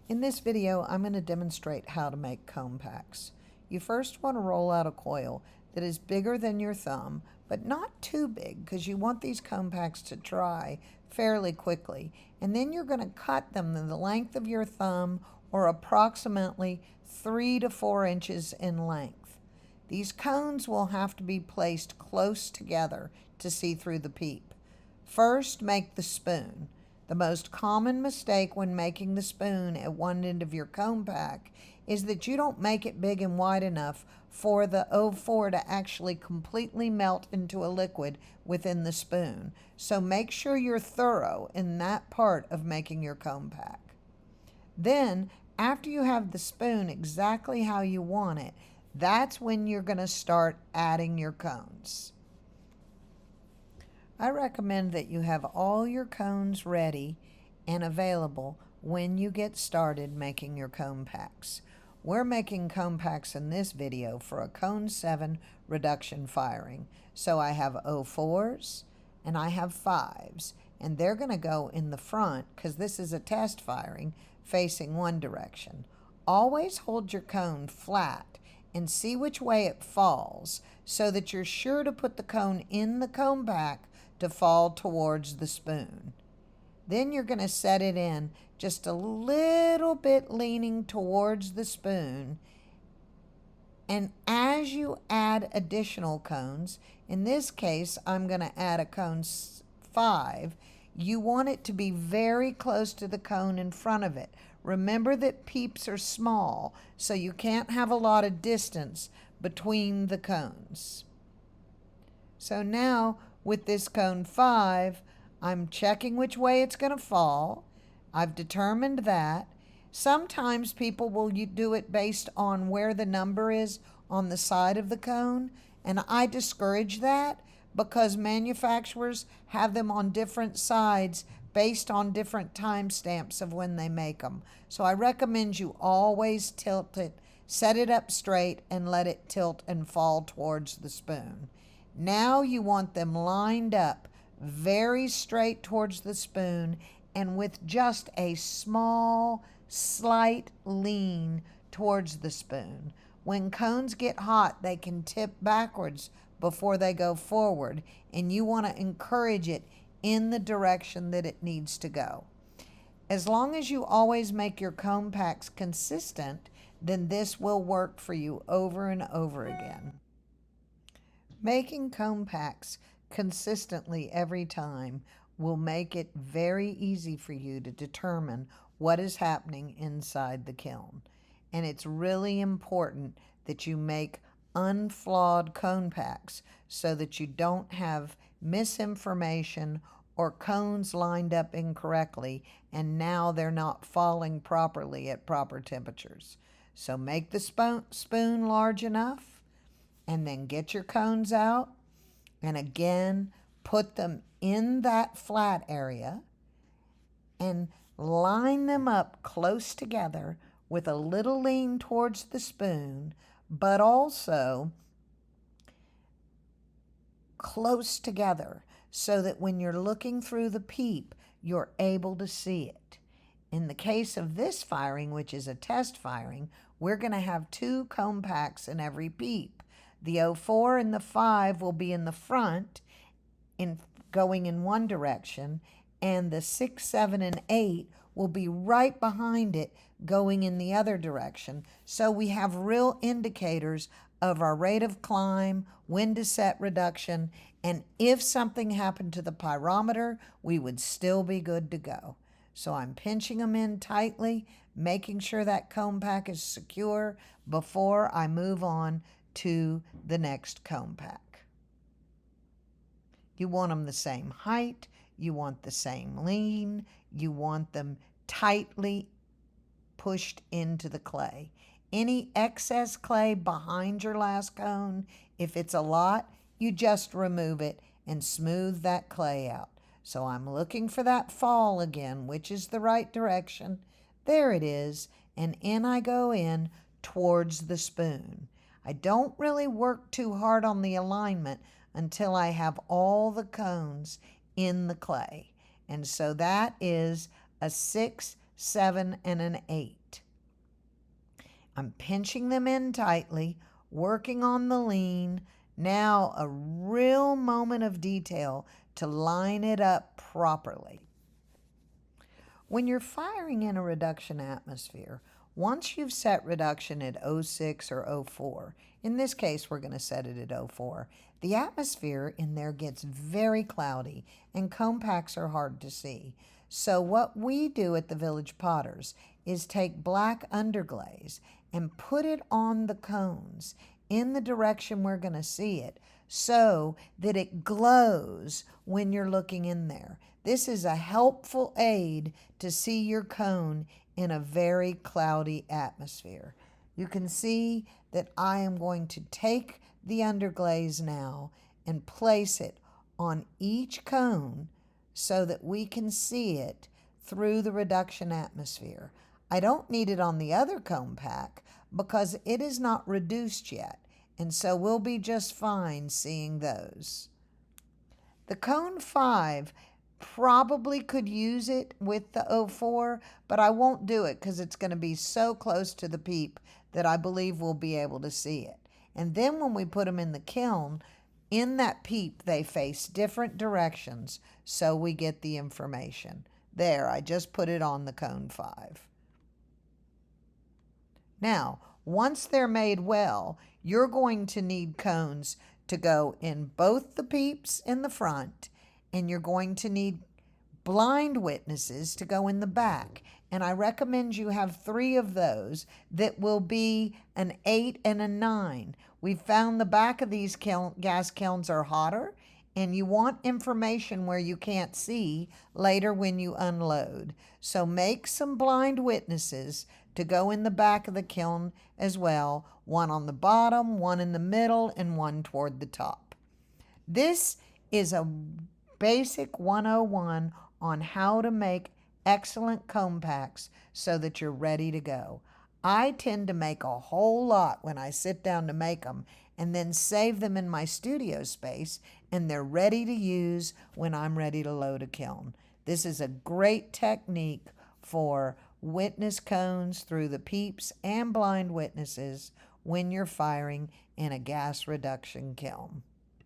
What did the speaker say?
In this video, I'm going to demonstrate how to make cone packs. You first want to roll out a coil that is bigger than your thumb, but not too big because you want these cone packs to dry fairly quickly. And then you're going to cut them in the length of your thumb or approximately 3 to 4 inches in length. These cones will have to be placed close together to see through the peep. First, make the spoon. The most common mistake when making the spoon at one end of your cone pack is that you don't make it big and wide enough for the O4 to actually completely melt into a liquid within the spoon. So make sure you're thorough in that part of making your cone pack. Then, after you have the spoon exactly how you want it, that's when you're going to start adding your cones. I recommend that you have all your cones ready and available when you get started making your cone packs. We're making cone packs in this video for a cone 7 reduction firing. So I have O4s and I have 5s, and they're going to go in the front because this is a test firing facing one direction. Always hold your cone flat and see which way it falls so that you're sure to put the cone in the cone pack to fall towards the spoon. Then you're going to set it in just a little bit leaning towards the spoon. And as you add additional cones, in this case I'm going to add a cone 5, you want it to be very close to the cone in front of it. Remember that peeps are small, so you can't have a lot of distance between the cones. So now with this cone 5, I'm checking which way it's going to fall. I've determined that. Sometimes people will do it based on where the number is on the side of the cone, and I discourage that because manufacturers have them on different sides based on different timestamps of when they make them. So I recommend you always tilt it, set it up straight, and let it tilt and fall towards the spoon. Now you want them lined up very straight towards the spoon and with just a small, slight lean towards the spoon. When cones get hot, they can tip backwards before they go forward, and you want to encourage it in the direction that it needs to go. As long as you always make your cone packs consistent, then this will work for you over and over again. Making cone packs consistently every time will make it very easy for you to determine what is happening inside the kiln. And it's really important that you make unflawed cone packs so that you don't have misinformation or cones lined up incorrectly and now they're not falling properly at proper temperatures. So make the spoon large enough, and then get your cones out and again put them in that flat area and line them up close together with a little lean towards the spoon, but also close together so that when you're looking through the peep, you're able to see it. In the case of this firing, which is a test firing, we're going to have 2 cone packs in every peep. The O4 and the 5 will be in the front, going in one direction, and the 6, 7, and 8 will be right behind it going in the other direction. So we have real indicators of our rate of climb, wind to set reduction, and if something happened to the pyrometer, we would still be good to go. So I'm pinching them in tightly, making sure that cone pack is secure before I move on to the next cone pack. You want them the same height, you want the same lean, you want them tightly pushed into the clay. Any excess clay behind your last cone, if it's a lot, you just remove it and smooth that clay out. So I'm looking for that fall again, which is the right direction. There it is, and in I go in towards the spoon. I don't really work too hard on the alignment until I have all the cones in the clay. And so that is a 6, 7, and an 8. I'm pinching them in tightly, working on the lean. Now a real moment of detail to line it up properly. When you're firing in a reduction atmosphere, once you've set reduction at 06 or 04, in this case we're going to set it at 04, the atmosphere in there gets very cloudy and cone packs are hard to see. So what we do at the Village Potters is take black underglaze and put it on the cones in the direction we're going to see it so that it glows when you're looking in there. This is a helpful aid to see your cone in a very cloudy atmosphere. You can see that I am going to take the underglaze now and place it on each cone so that we can see it through the reduction atmosphere. I don't need it on the other cone pack because it is not reduced yet, and so we'll be just fine seeing those. The cone 5 probably could use it with the 04, but I won't do it because it's going to be so close to the peep that I believe we'll be able to see it. And then when we put them in the kiln, in that peep they face different directions so we get the information. There, I just put it on the cone 5. Now, once they're made well, you're going to need cones to go in both the peeps in the front, and you're going to need blind witnesses to go in the back. And I recommend you have 3 of those that will be an 8 and a 9. We've found the back of these gas kilns are hotter, and you want information where you can't see later when you unload. So make some blind witnesses to go in the back of the kiln as well, one on the bottom, one in the middle, and one toward the top. This is a basic 101 on how to make excellent cone packs so that you're ready to go. I tend to make a whole lot when I sit down to make them and then save them in my studio space, and they're ready to use when I'm ready to load a kiln. This is a great technique for witness cones through the peeps and blind witnesses when you're firing in a gas reduction kiln.